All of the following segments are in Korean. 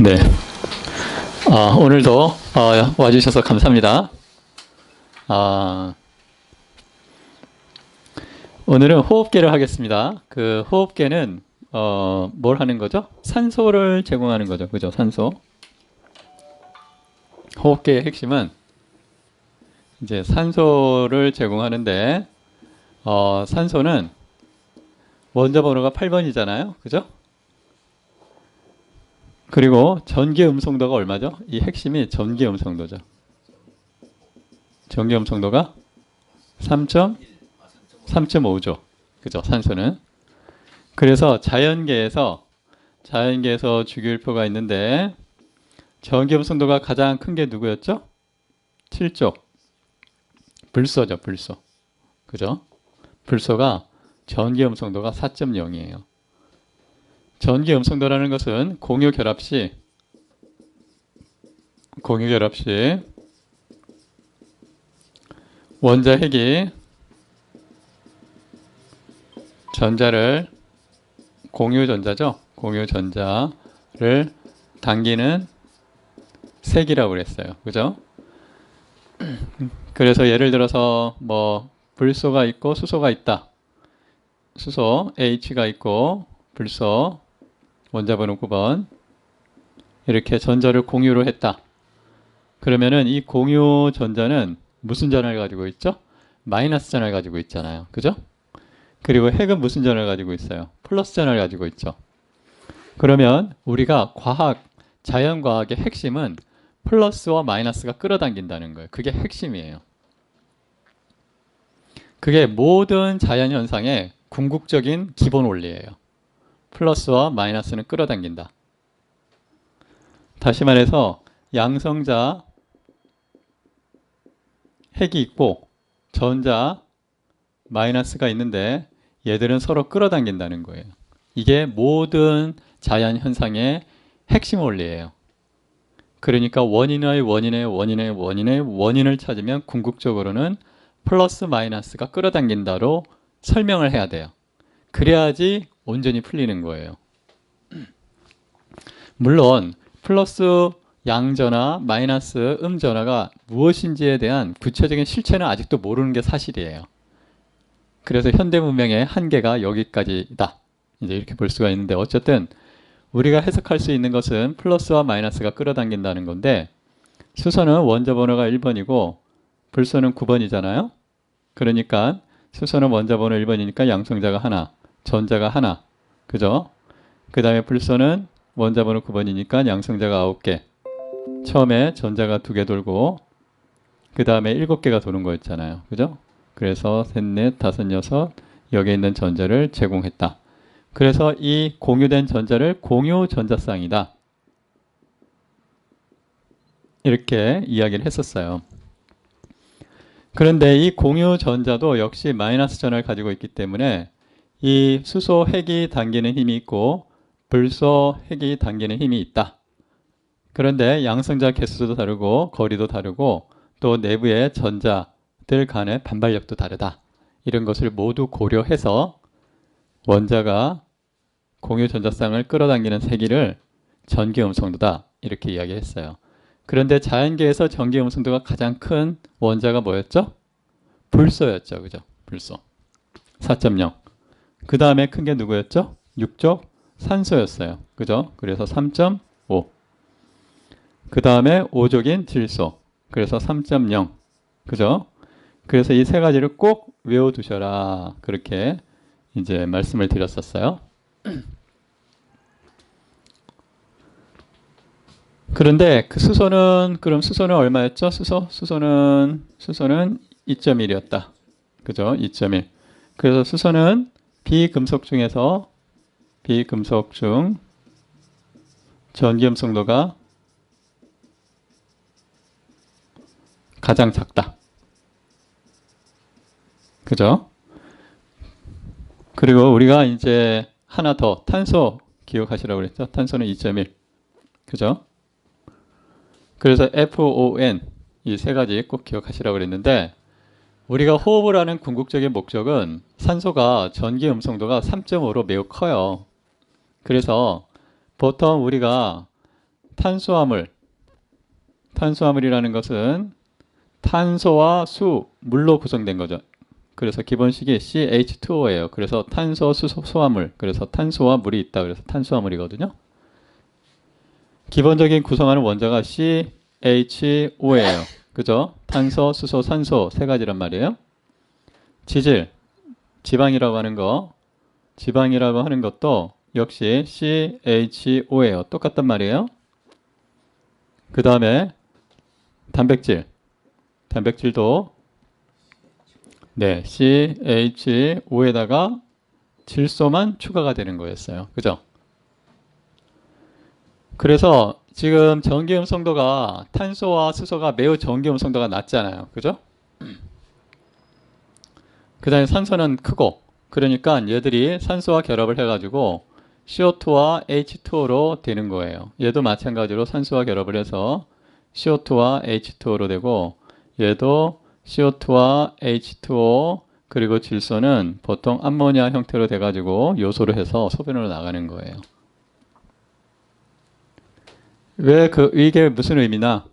네. 오늘도 와주셔서 감사합니다. 오늘은 호흡계를 하겠습니다. 그 호흡계는 뭘 하는 거죠? 산소를 제공하는 거죠. 그죠? 산소. 호흡계의 핵심은 이제 산소를 제공하는데 산소는 원자 번호가 8번이잖아요. 그죠? 그리고 전기 음성도가 얼마죠? 이 핵심이 전기 음성도죠. 전기 음성도가 3.5죠. 그죠? 산소는. 그래서 자연계에서 주기율표가 있는데 전기 음성도가 가장 큰 게 누구였죠? 7조. 불소죠, 불소. 그죠? 불소가 전기 음성도가 4.0이에요. 전기 음성도라는 것은 공유 결합 시 원자 핵이 전자를 공유 전자를 당기는 색이라고 그랬어요. 그죠? 그래서 예를 들어서 뭐 불소가 있고 수소가 있다. 수소 H가 있고 불소 원자번호 9번 이렇게 전자를 공유로 했다. 그러면은 이 공유 전자는 무슨 전하를 가지고 있죠? 마이너스 전하를 가지고 있잖아요. 그죠? 그리고 핵은 무슨 전하를 가지고 있어요? 플러스 전하를 가지고 있죠. 그러면 우리가 자연과학의 핵심은 플러스와 마이너스가 끌어당긴다는 거예요. 그게 핵심이에요. 그게 모든 자연현상의 궁극적인 기본 원리예요. 플러스와 마이너스는 끌어당긴다. 다시 말해서 양성자 핵이 있고 전자 마이너스가 있는데 얘들은 서로 끌어당긴다는 거예요. 이게 모든 자연현상의 핵심 원리예요. 그러니까 원인을 찾으면 궁극적으로는 플러스 마이너스가 끌어당긴다로 설명을 해야 돼요. 그래야지 온전히 풀리는 거예요. 물론 플러스 양전화, 마이너스 음전화가 무엇인지에 대한 구체적인 실체는 아직도 모르는 게 사실이에요. 그래서 현대 문명의 한계가 여기까지다. 이제 이렇게 볼 수가 있는데 어쨌든 우리가 해석할 수 있는 것은 플러스와 마이너스가 끌어당긴다는 건데 수소는 원자 번호가 1번이고 불소는 9번이잖아요. 그러니까 수소는 원자 번호 1번이니까 양성자가 하나, 전자가 하나. 그죠? 그 다음에 불소는 원자 번호 9번이니까 양성자가 9개. 처음에 전자가 2개 돌고 그 다음에 7개가 도는 거였잖아요. 그죠? 그래서 셋, 넷, 다섯, 여섯 여기에 있는 전자를 제공했다. 그래서 이 공유된 전자를 공유 전자쌍이다. 이렇게 이야기를 했었어요. 그런데 이 공유 전자도 역시 마이너스 전하를 가지고 있기 때문에 이 수소 핵이 당기는 힘이 있고 불소 핵이 당기는 힘이 있다. 그런데 양성자 개수도 다르고 거리도 다르고 또 내부의 전자들 간의 반발력도 다르다. 이런 것을 모두 고려해서 원자가 공유 전자쌍을 끌어당기는 세기를 전기 음성도다. 이렇게 이야기했어요. 그런데 자연계에서 전기 음성도가 가장 큰 원자가 뭐였죠? 불소였죠. 그죠? 불소. 4.0. 그 다음에 큰 게 누구였죠? 6족 산소였어요. 그죠? 그래서 3.5. 그 다음에 5족인 질소. 그래서 3.0. 그죠? 그래서 이 세 가지를 꼭 외워두셔라. 그렇게 이제 말씀을 드렸었어요. 그런데 그 그럼 수소는 얼마였죠? 수소는 2.1이었다. 그죠? 2.1. 그래서 수소는 비금속 중 전기 음성도가 가장 작다. 그죠? 그리고 우리가 이제 하나 더 탄소 기억하시라고 그랬죠? 탄소는 2.1. 그죠? 그래서 FON 이 세 가지 꼭 기억하시라고 그랬는데 우리가 호흡을 하는 궁극적인 목적은 산소가 전기 음성도가 3.5로 매우 커요. 그래서 보통 우리가 탄수화물이라는 것은 탄소와 수, 물로 구성된 거죠. 그래서 기본식이 CH2O예요. 그래서 탄소, 수소, 소화물. 그래서 탄소와 물이 있다. 그래서 탄수화물이거든요. 기본적인 구성하는 원자가 CHO예요. 그죠? 탄소, 수소, 산소 세 가지란 말이에요. 지질, 지방이라고 하는 것도 역시 CHO예요. 똑같단 말이에요. 그 다음에 단백질도 네, CHO에다가 질소만 추가가 되는 거였어요. 그죠? 그래서 지금 전기음 성도가 탄소와 수소가 매우 전기음 성도가 낮잖아요. 그죠? 그 다음에 산소는 크고, 그러니까 얘들이 산소와 결합을 해가지고 CO2와 H2O로 되는 거예요. 얘도 마찬가지로 산소와 결합을 해서 CO2와 H2O로 되고, 얘도 CO2와 H2O 그리고 질소는 보통 암모니아 형태로 돼가지고 요소로 해서 소변으로 나가는 거예요. 이게 무슨 의미나?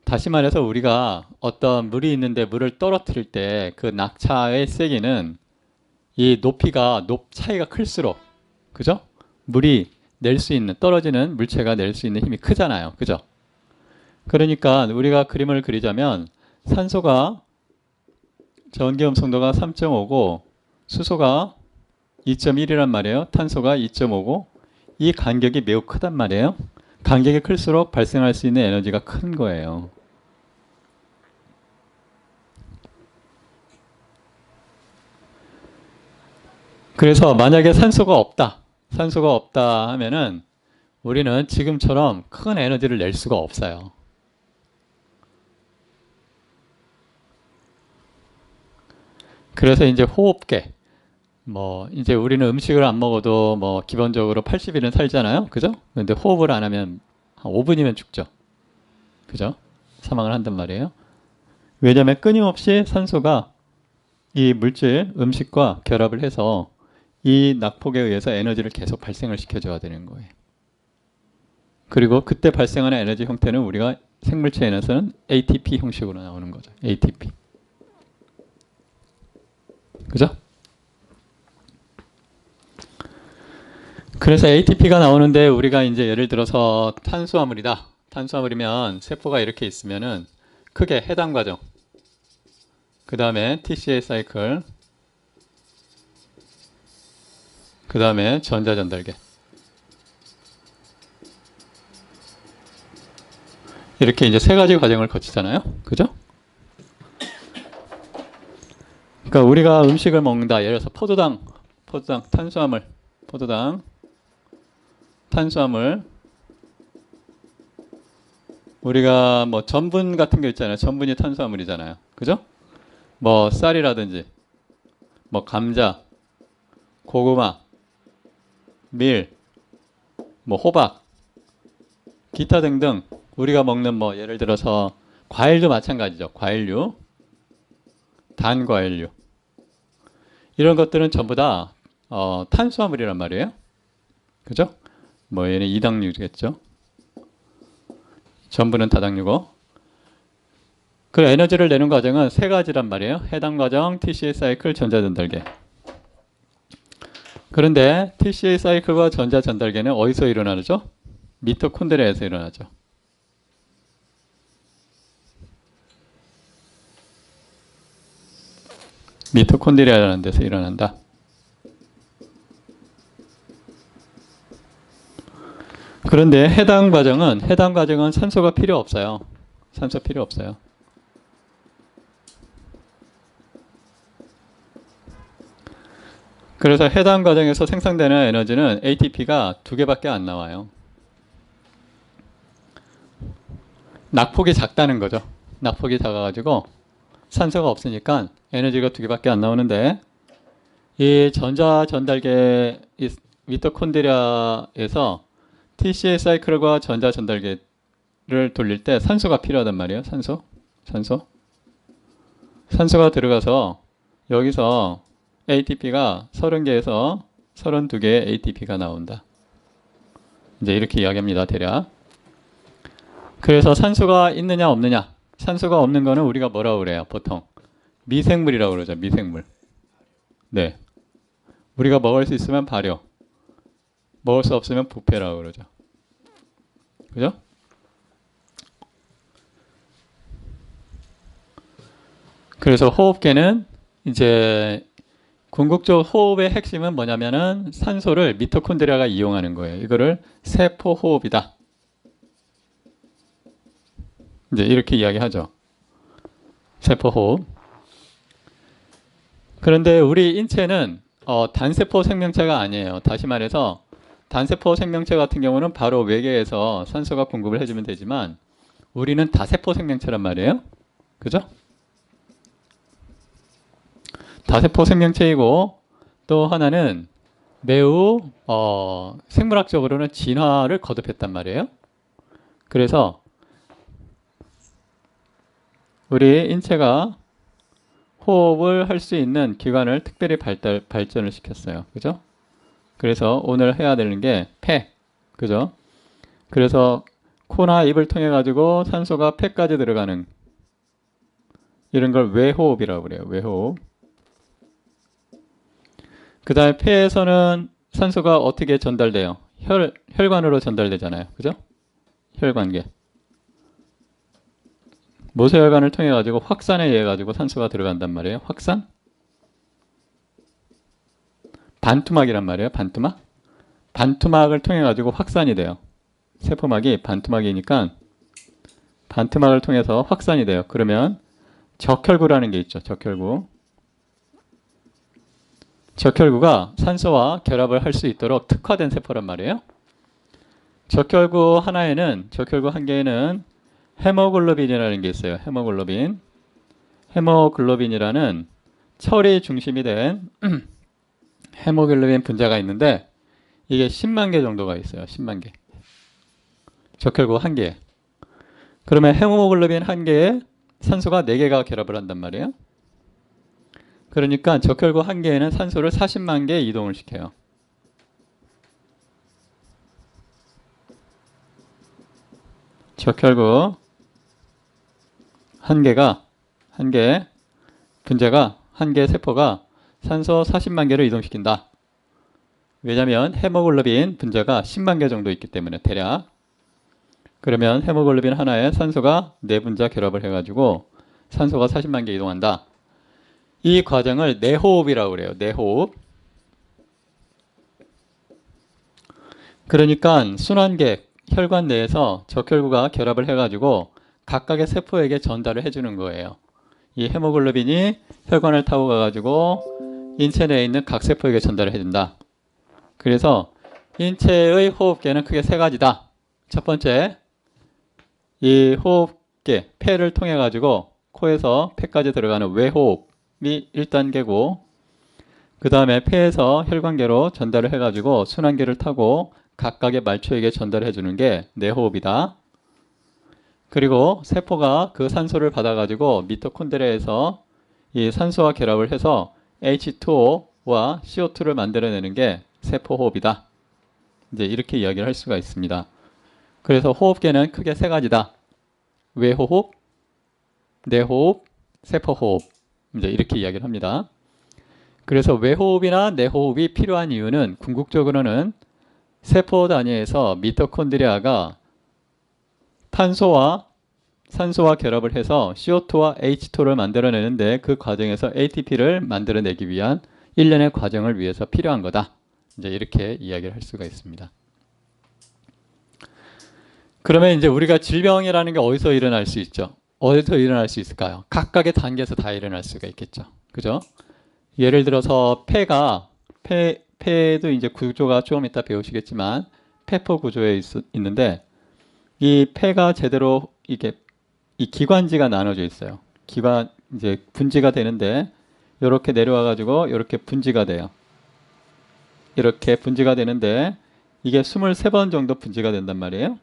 다시 말해서 우리가 어떤 물이 있는데 물을 떨어뜨릴 때 그 낙차의 세기는 이 차이가 클수록, 그죠? 물이 떨어지는 물체가 낼 수 있는 힘이 크잖아요. 그죠? 그러니까 우리가 그림을 그리자면 산소가 전기음 성도가 3.5고 수소가 2.1이란 말이에요. 탄소가 2.5고 이 간격이 매우 크단 말이에요. 간격이 클수록 발생할 수 있는 에너지가 큰 거예요. 그래서 만약에 산소가 없다 하면은 우리는 지금처럼 큰 에너지를 낼 수가 없어요. 그래서 이제 호흡계, 이제 우리는 음식을 안 먹어도 기본적으로 80일은 살잖아요. 그죠? 근데 호흡을 안 하면 한 5분이면 죽죠. 그죠? 사망을 한단 말이에요. 왜냐하면 끊임없이 산소가 이 물질, 음식과 결합을 해서 이 낙폭에 의해서 에너지를 계속 발생을 시켜줘야 되는 거예요. 그리고 그때 발생하는 에너지 형태는 우리가 생물체에서는 ATP 형식으로 나오는 거죠. ATP. 그죠? 그래서 ATP가 나오는데 우리가 이제 예를 들어서 탄수화물이다. 탄수화물이면 세포가 이렇게 있으면은 크게 해당 과정, 그 다음에 TCA 사이클, 그 다음에 전자전달계. 이렇게 이제 세 가지 과정을 거치잖아요. 그죠? 그러니까 우리가 음식을 먹는다. 예를 들어서 포도당, 탄수화물. 우리가 전분 같은 게 있잖아요. 전분이 탄수화물이잖아요. 그죠? 쌀이라든지, 감자, 고구마, 밀, 호박, 기타 등등 우리가 먹는 예를 들어서 과일도 마찬가지죠. 과일류, 단과일류. 이런 것들은 전부 다 탄수화물이란 말이에요. 그죠? 얘는 이당류겠죠. 전부는 다당류고. 그 에너지를 내는 과정은 세 가지란 말이에요. 해당 과정, TCA 사이클, 전자전달계. 그런데 TCA 사이클과 전자전달계는 어디서 일어나죠? 미토콘드리아에서 일어나죠. 미토콘드리아라는 데서 일어난다. 그런데 해당 과정은 산소가 필요 없어요. 산소 필요 없어요. 그래서 해당 과정에서 생성되는 에너지는 ATP가 2개밖에 안 나와요. 낙폭이 작다는 거죠. 낙폭이 작아가지고 산소가 없으니까 에너지가 2개밖에 안 나오는데, 이 전자전달계 미토콘드리아에서 TCA 사이클과 전자전달계를 돌릴 때 산소가 필요하단 말이에요. 산소가 들어가서 여기서 ATP가 30개에서 32개의 ATP가 나온다. 이제 이렇게 이야기합니다. 대략. 그래서 산소가 있느냐 없느냐. 산소가 없는 거는 우리가 뭐라고 그래요? 보통 미생물이라고 그러죠. 미생물. 네. 우리가 먹을 수 있으면 발효, 먹을 수 없으면 부패라고 그러죠. 그죠? 그래서 호흡계는 이제 궁극적 호흡의 핵심은 뭐냐면은 산소를 미토콘드리아가 이용하는 거예요. 이거를 세포 호흡이다. 이제 이렇게 이야기하죠. 세포 호흡. 그런데 우리 인체는 단세포 생명체가 아니에요. 다시 말해서 단세포 생명체 같은 경우는 바로 외계에서 산소가 공급을 해주면 되지만 우리는 다세포 생명체란 말이에요. 그죠? 다세포 생명체이고 또 하나는 매우 생물학적으로는 진화를 거듭했단 말이에요. 그래서 우리 인체가 호흡을 할 수 있는 기관을 특별히 발전을 시켰어요. 그죠? 그래서 오늘 해야 되는 게 폐. 그죠? 그래서 코나 입을 통해 가지고 산소가 폐까지 들어가는 이런 걸 외호흡이라고 그래요. 외호흡. 그 다음에 폐에서는 산소가 어떻게 전달돼요? 혈관으로 전달되잖아요. 그죠? 혈관계. 모세혈관을 통해 가지고 확산에 의해 가지고 산소가 들어간단 말이에요. 확산? 반투막이란 말이에요. 반투막. 반투막을 통해 가지고 확산이 돼요. 세포막이 반투막이니까 반투막을 통해서 확산이 돼요. 그러면 적혈구라는 게 있죠. 적혈구. 적혈구가 산소와 결합을 할 수 있도록 특화된 세포란 말이에요. 적혈구 한 개에는 헤모글로빈이라는 게 있어요. 헤모글로빈. 헤모글로빈이라는 철이 중심이 된 헤모글로빈 분자가 있는데 이게 10만 개 정도가 있어요. 10만 개. 적혈구 한 개. 그러면 헤모글로빈 한 개에 산소가 4개가 결합을 한단 말이에요. 그러니까 적혈구 한 개에는 산소를 40만 개 이동을 시켜요. 적혈구 한 개 분자가 한 개 세포가 산소 40만 개를 이동시킨다. 왜냐하면 헤모글로빈 분자가 10만 개 정도 있기 때문에 대략. 그러면 헤모글로빈 하나에 산소가 4분자 결합을 해가지고 산소가 40만 개 이동한다. 이 과정을 내호흡이라고 그래요. 내호흡. 그러니까 순환계 혈관 내에서 적혈구가 결합을 해가지고 각각의 세포에게 전달을 해주는 거예요. 이 헤모글로빈이 혈관을 타고 가가지고 인체 내에 있는 각 세포에게 전달을 해준다. 그래서 인체의 호흡계는 크게 3가지다. 첫 번째, 이 호흡계, 폐를 통해 가지고 코에서 폐까지 들어가는 외호흡이 1단계고 그 다음에 폐에서 혈관계로 전달을 해가지고 순환계를 타고 각각의 말초에게 전달해 주는 게 내호흡이다. 그리고 세포가 그 산소를 받아가지고 미토콘드리아에서 이 산소와 결합을 해서 H2O와 CO2를 만들어내는 게 세포호흡이다. 이제 이렇게 이야기를 할 수가 있습니다. 그래서 호흡계는 크게 3가지다. 외호흡, 내호흡, 세포호흡. 이제 이렇게 이야기를 합니다. 그래서 외호흡이나 내호흡이 필요한 이유는 궁극적으로는 세포 단위에서 미토콘드리아가 탄소와 산소와 결합을 해서 CO2와 H2를 만들어내는데 그 과정에서 ATP를 만들어내기 위한 일련의 과정을 위해서 필요한 거다. 이제 이렇게 이야기를 할 수가 있습니다. 그러면 이제 우리가 질병이라는 게 어디서 일어날 수 있죠? 어디서 일어날 수 있을까요? 각각의 단계에서 다 일어날 수가 있겠죠. 그죠? 예를 들어서 폐도 이제 구조가 조금 이따 배우시겠지만 폐포 구조에 있는데 이 폐가 제대로 이게 이 기관지가 나눠져 있어요. 이제 분지가 되는데 이렇게 내려와 가지고 이렇게 분지가 돼요. 이렇게 분지가 되는데 이게 23번 정도 분지가 된단 말이에요.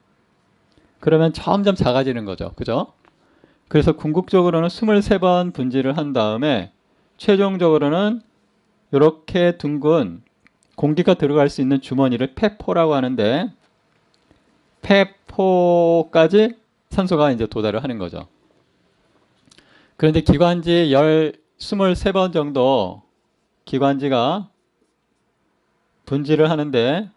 그러면 점점 작아지는 거죠. 그죠? 그래서 궁극적으로는 23번 분지를 한 다음에 최종적으로는 이렇게 둥근 공기가 들어갈 수 있는 주머니를 폐포라고 하는데 폐포까지 산소가 이제 도달을 하는 거죠. 그런데 기관지 23번 정도 기관지가 분지를 하는데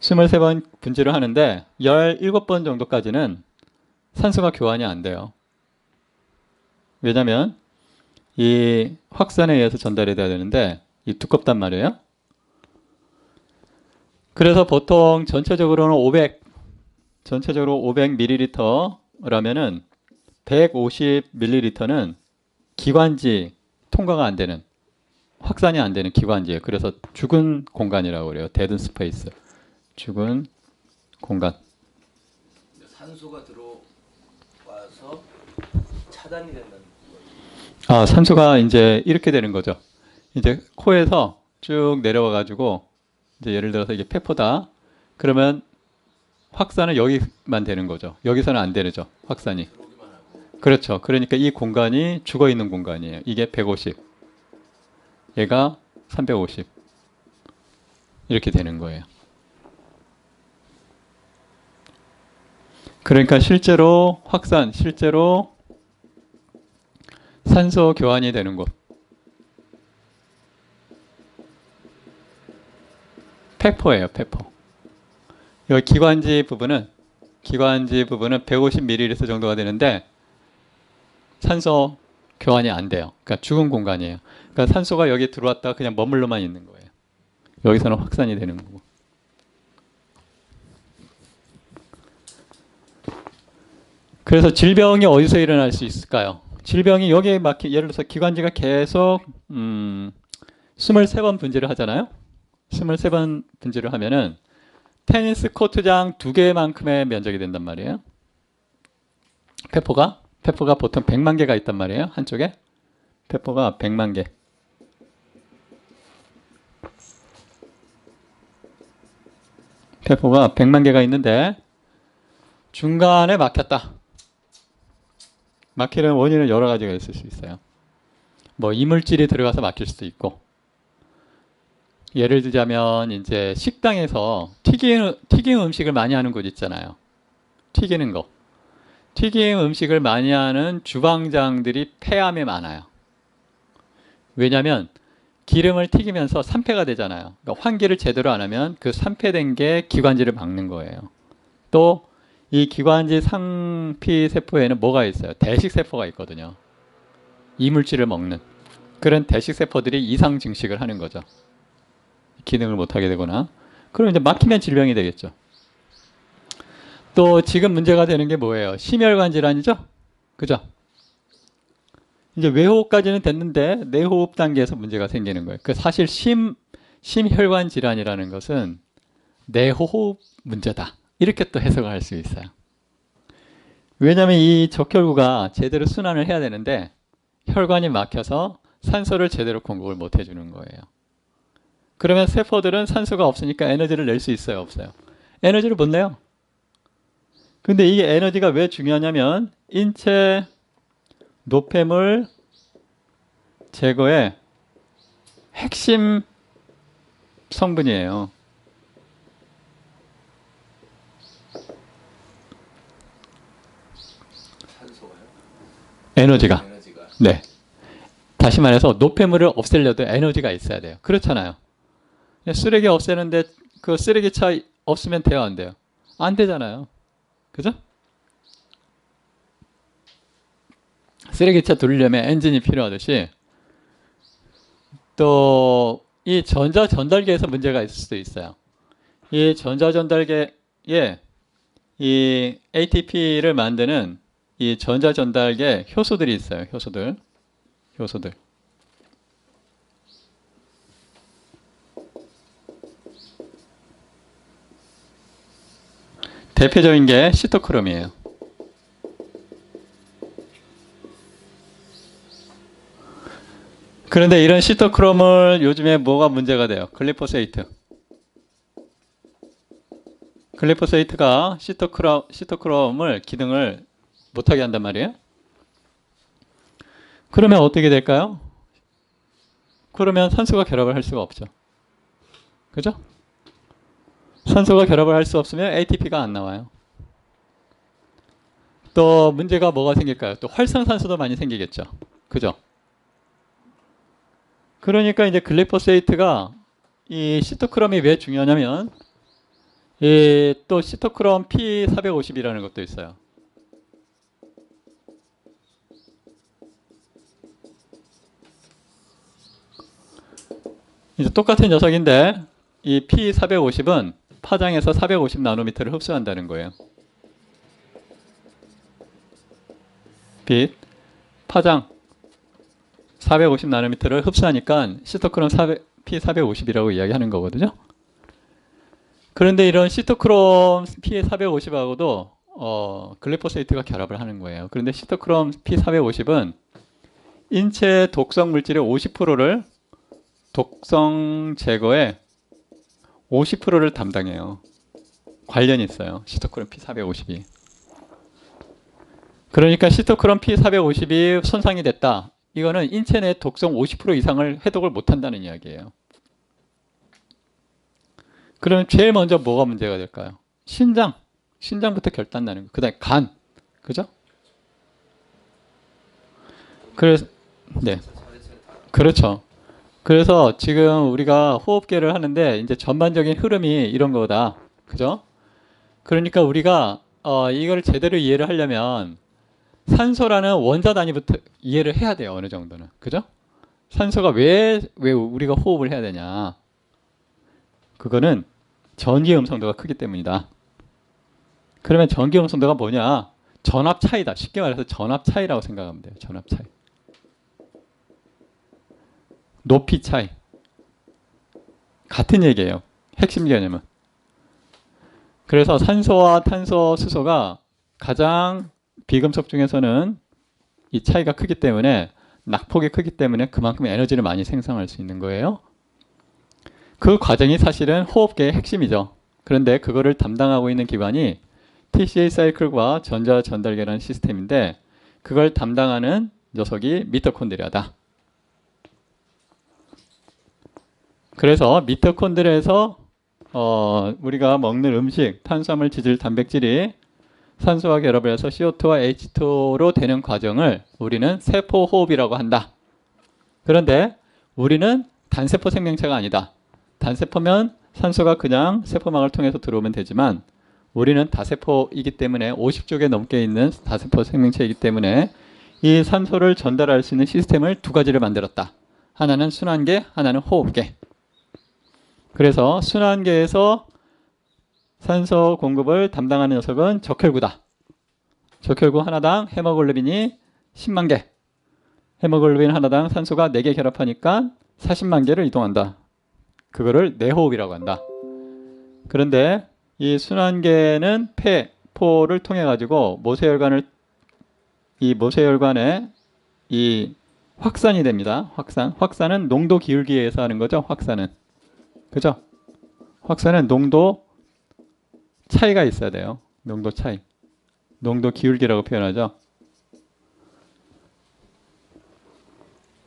23번 분지를 하는데 17번 정도까지는 산소가 교환이 안 돼요. 왜냐면 이 확산에 의해서 전달이 돼야 되는데 이 두껍단 말이에요. 그래서 보통 전체적으로는 500ml라면은 150ml는 기관지 통과가 안 되는, 확산이 안 되는 기관지예요. 그래서 죽은 공간이라고 그래요. 데드 스페이스. 죽은 공간. 산소가 들어와서 차단이 된다는 거죠. 아, 산소가 이제 이렇게 되는 거죠. 이제 코에서 쭉 내려와 가지고 이제 예를 들어서 이게 폐포다. 그러면 확산은 여기만 되는 거죠. 여기서는 안 되죠. 확산이. 들어오기만 하고. 그렇죠. 그러니까 이 공간이 죽어 있는 공간이에요. 이게 150. 얘가 350. 이렇게 되는 거예요. 그러니까 실제로 확산, 실제로 산소 교환이 되는 곳. 폐포예요, 폐포. 여기 기관지 부분은 150ml 정도가 되는데 산소 교환이 안 돼요. 그러니까 죽은 공간이에요. 그러니까 산소가 여기 들어왔다가 그냥 머물러만 있는 거예요. 여기서는 확산이 되는 거고. 그래서 질병이 어디서 일어날 수 있을까요? 질병이 여기에 예를 들어서 기관지가 계속 23번 분지를 하잖아요. 23번 분지를 하면은 테니스 코트장 2개만큼의 면적이 된단 말이에요. 폐포가 보통 100만 개가 있단 말이에요. 한쪽에. 폐포가 100만 개. 폐포가 100만 개가 있는데 중간에 막혔다. 막히는 원인은 여러 가지가 있을 수 있어요. 뭐 이물질이 들어가서 막힐 수도 있고, 예를 들자면 이제 식당에서 튀김 음식을 많이 하는 곳 있잖아요. 튀기는 거. 튀김 음식을 많이 하는 주방장들이 폐암에 많아요. 왜냐하면 기름을 튀기면서 산패가 되잖아요. 그러니까 환기를 제대로 안 하면 그 산패된 게 기관지를 막는 거예요. 또 이 기관지 상피 세포에는 뭐가 있어요? 대식 세포가 있거든요. 이물질을 먹는 그런 대식 세포들이 이상 증식을 하는 거죠. 기능을 못하게 되거나. 그럼 이제 막히면 질병이 되겠죠. 또 지금 문제가 되는 게 뭐예요? 심혈관 질환이죠? 그죠? 이제 외호흡까지는 됐는데 내호흡 단계에서 문제가 생기는 거예요. 그 사실 심혈관 질환이라는 것은 내호흡 문제다. 이렇게 또 해석을 할 수 있어요. 왜냐하면 이 적혈구가 제대로 순환을 해야 되는데 혈관이 막혀서 산소를 제대로 공급을 못 해주는 거예요. 그러면 세포들은 산소가 없으니까 에너지를 낼 수 있어요? 없어요? 에너지를 못 내요. 근데 이게 에너지가 왜 중요하냐면 인체 노폐물 제거의 핵심 성분이에요. 산소가요? 에너지가. 에너지가. 네. 다시 말해서 노폐물을 없애려도 에너지가 있어야 돼요. 그렇잖아요. 쓰레기 없애는데 그 쓰레기차 없으면 돼요, 안 돼요? 안 되잖아요. 그죠? 쓰레기차 돌리려면 엔진이 필요하듯이 또 이 전자전달계에서 문제가 있을 수도 있어요. 이 전자전달계에 이 ATP를 만드는 이 전자전달계 효소들이 있어요. 효소들. 대표적인 게 시토크롬이에요. 그런데 이런 시토크롬을 요즘에 뭐가 문제가 돼요? 글리포세이트. 글리포세이트가 시토크롬을 기능을 못하게 한단 말이에요. 그러면 어떻게 될까요? 그러면 산소가 결합을 할 수가 없죠. 그죠? 산소가 결합을 할 수 없으면 ATP가 안 나와요. 또 문제가 뭐가 생길까요? 또 활성산소도 많이 생기겠죠. 그죠? 그러니까 이제 글리포세이트가 이 시토크롬이 왜 중요하냐면 이 또 시토크롬 P450이라는 것도 있어요. 이제 똑같은 녀석인데 이 P450은 파장에서 450 나노미터를 흡수한다는 거예요. 빛 파장 450 나노미터를 흡수하니까 시토크롬 P450이라고 이야기하는 거거든요. 그런데 이런 시토크롬 P450하고도 글리포세이트가 결합을 하는 거예요. 그런데 시토크롬 P450은 인체 독성 물질의 50%를 독성 제거에 50%를 담당해요. 관련이 있어요. 시토크롬 P450이. 그러니까 시토크롬 P450이 손상이 됐다. 이거는 인체 내 독성 50% 이상을 해독을 못한다는 이야기예요. 그러면 제일 먼저 뭐가 문제가 될까요? 신장. 신장부터 결단나는 거. 그 다음에 간. 그죠? 그래서, 네. 그렇죠. 그래서 지금 우리가 호흡계를 하는데 이제 전반적인 흐름이 이런 거다. 그죠? 그러니까 우리가 이걸 제대로 이해를 하려면 산소라는 원자 단위부터 이해를 해야 돼요. 어느 정도는. 그죠? 산소가 왜 우리가 호흡을 해야 되냐. 그거는 전기 음성도가 크기 때문이다. 그러면 전기 음성도가 뭐냐? 전압 차이다. 쉽게 말해서 전압 차이라고 생각하면 돼요. 전압 차이. 높이 차이. 같은 얘기예요. 핵심 개념은. 그래서 산소와 탄소, 수소가 가장 비금속 중에서는 이 차이가 크기 때문에 낙폭이 크기 때문에 그만큼 에너지를 많이 생성할 수 있는 거예요. 그 과정이 사실은 호흡계의 핵심이죠. 그런데 그거를 담당하고 있는 기관이 TCA 사이클과 전자 전달계라는 시스템인데 그걸 담당하는 녀석이 미토콘드리아다. 그래서 미토콘드리아에서 우리가 먹는 음식, 탄수화물, 지질, 단백질이 산소와 결합을 해서 CO2와 H2로 되는 과정을 우리는 세포호흡이라고 한다. 그런데 우리는 단세포 생명체가 아니다. 단세포면 산소가 그냥 세포막을 통해서 들어오면 되지만 우리는 다세포이기 때문에 50족에 넘게 있는 다세포 생명체이기 때문에 이 산소를 전달할 수 있는 시스템을 두 가지를 만들었다. 하나는 순환계, 하나는 호흡계. 그래서 순환계에서 산소 공급을 담당하는 녀석은 적혈구다. 적혈구 하나당 헤모글로빈이 10만 개. 헤모글로빈 하나당 산소가 4개 결합하니까 40만 개를 이동한다. 그거를 내호흡이라고 한다. 그런데 이 순환계는 포를 통해 가지고 모세혈관에 이 확산이 됩니다. 확산은 농도 기울기에 의해서 하는 거죠. 확산은. 그죠? 확산은 농도 차이가 있어야 돼요. 농도 차이. 농도 기울기라고 표현하죠.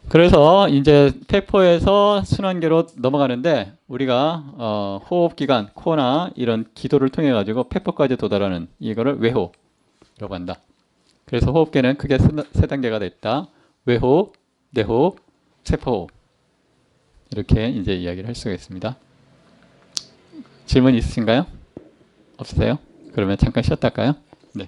그래서 이제 폐포에서 순환계로 넘어가는데 우리가 호흡기관, 코나 이런 기도를 통해 가지고 폐포까지 도달하는 이거를 외호흡이라고 한다. 그래서 호흡계는 크게 세 단계가 됐다. 외호흡, 내호흡, 세포호흡. 이렇게 이제 이야기를 할 수가 있습니다. 질문 있으신가요? 없으세요? 그러면 잠깐 쉬었다 할까요? 네.